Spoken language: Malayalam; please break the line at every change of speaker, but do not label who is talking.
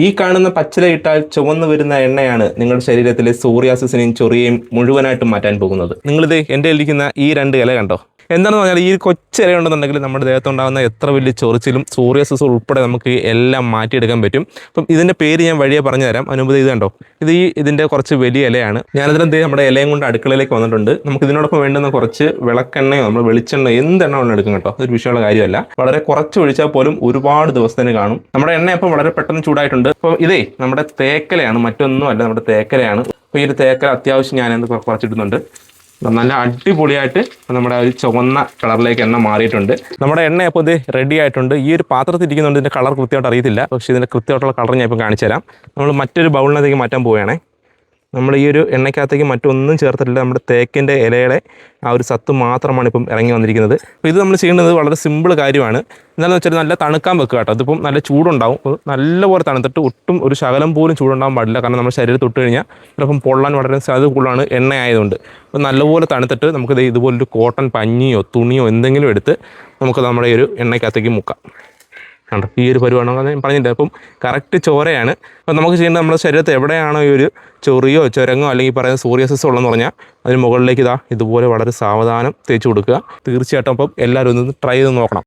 ഈ കാണുന്ന പച്ചിലയിട്ടാൽ ചുവന്നു വരുന്ന എണ്ണയാണ് നിങ്ങളുടെ ശരീരത്തിലെ സോറിയാസിസിനെയും ചൊറിയെയും മുഴുവനായിട്ടും മാറ്റാൻ പോകുന്നത്. നിങ്ങളിത് എൻ്റെ ഇരിക്കുന്ന ഈ 2 ഇല കണ്ടോ? എന്താണെന്ന് പറഞ്ഞാൽ ഈ കൊച്ചില ഉണ്ടെന്നുണ്ടെങ്കിൽ നമ്മുടെ ദേഹത്തുണ്ടാകുന്ന എത്ര വലിയ ചൊറിച്ചിലും സോറിയാസിസും ഉൾപ്പെടെ നമുക്ക് എല്ലാം മാറ്റിയെടുക്കാൻ പറ്റും. അപ്പം ഇതിൻ്റെ പേര് ഞാൻ വഴിയെ പറഞ്ഞു തരാം. അനുമതി ഇത് കണ്ടോ? ഇതിൻ്റെ കുറച്ച് വലിയ ഇലയാണ്. ഞാനതിനെന്ത് നമ്മുടെ ഇലയും കൊണ്ട് അടുക്കളയിലേക്ക് വന്നിട്ടുണ്ട്. നമുക്ക് ഇതിനോടൊപ്പം വേണ്ടുന്ന കുറച്ച് വിളക്കെണ്ണയോ നമ്മൾ വെളിച്ചെണ്ണയോ എന്തെണ്ണ വേണം എടുക്കും കേട്ടോ. അതൊരു വിഷയമുള്ള കാര്യമല്ല. വളരെ കുറച്ച് ഒഴിച്ചാൽ പോലും ഒരുപാട് ദിവസത്തിന് കാണും. നമ്മുടെ എണ്ണ അപ്പം വളരെ പെട്ടെന്ന് ചൂടായിട്ടുണ്ട്. അപ്പോൾ ഇതേ നമ്മുടെ തേക്കലയാണ്, മറ്റൊന്നും അല്ല, നമ്മുടെ തേക്കലയാണ്. അപ്പോൾ ഈ ഒരു തേക്കല അത്യാവശ്യം ഞാനെന്ത് കുറച്ചിടുന്നുണ്ട്. നല്ല അടിപൊളിയായിട്ട് നമ്മുടെ ഒരു ചുവന്ന കളറിലേക്ക് എണ്ണ മാറിയിട്ടുണ്ട്. നമ്മുടെ എണ്ണ അപ്പോൾ ഇത് റെഡി ആയിട്ടുണ്ട്. ഈ ഒരു പാത്രത്തിൽ ഇരിക്കുന്നുണ്ട്. ഇതിൻ്റെ കളർ കൃത്യമായിട്ട് അറിയത്തില്ല, പക്ഷേ ഇതിൻ്റെ കൃത്യമായിട്ടുള്ള കളർ ഞാൻ ഇപ്പം കാണിച്ചു തരാം. നമ്മൾ മറ്റൊരു ബൗളിനകത്തേക്ക് മാറ്റാൻ പോവുകയാണേ. നമ്മൾ ഈ ഒരു എണ്ണയ്ക്കകത്തേക്ക് മറ്റൊന്നും ചേർത്തിട്ടില്ല. നമ്മുടെ തേക്കിൻ്റെ ഇലയുടെ ആ ഒരു സത്ത് മാത്രമാണ് ഇപ്പം ഇറങ്ങി വന്നിരിക്കുന്നത്. അപ്പോൾ ഇത് നമ്മൾ ചെയ്യേണ്ടത് വളരെ സിമ്പിൾ കാര്യമാണ്. എന്താണെന്ന് വെച്ചാൽ നല്ല തണുക്കാൻ വെക്കുക കേട്ടോ. അതിപ്പം നല്ല ചൂടുണ്ടാവും. നല്ലപോലെ തണുത്തിട്ട് ഒട്ടും ഒരു ശകലം പോലും ചൂടുണ്ടാകാൻ പാടില്ല. കാരണം നമ്മുടെ ശരീരം തൊട്ട് കഴിഞ്ഞാൽ ചിലപ്പം പൊള്ളാൻ വളരെ സാധ്യത കൂടുതലാണ് എണ്ണ ആയതുകൊണ്ട്. അപ്പോൾ നല്ലപോലെ തണുത്തിട്ട് നമുക്കിത് ഇതുപോലൊരു കോട്ടൺ പഞ്ഞിയോ തുണിയോ എന്തെങ്കിലും എടുത്ത് നമുക്ക് നമ്മുടെ ഈ ഒരു എണ്ണയ്ക്കകത്തേക്ക് മുക്കാം. കണ്ടോ? ഈ ഒരു പരിപാടി ഞാൻ പറഞ്ഞിട്ടുണ്ട്. അപ്പം കറക്റ്റ് ചോരയാണ്. അപ്പം നമുക്ക് ചെയ്യേണ്ടത് നമ്മുടെ ശരീരത്ത് എവിടെയാണോ ഈ ഒരു ചൊറിയോ ചുരങ്ങോ അല്ലെങ്കിൽ പറയുന്ന സോറിയാസിസോ ഉള്ളതെന്ന് പറഞ്ഞാൽ അതിന് മുകളിലേക്ക് ഇതുപോലെ വളരെ സാവധാനം തേച്ച് കൊടുക്കുക. തീർച്ചയായിട്ടും അപ്പം എല്ലാവരും ഒന്ന് ട്രൈ ചെയ്ത് നോക്കണം.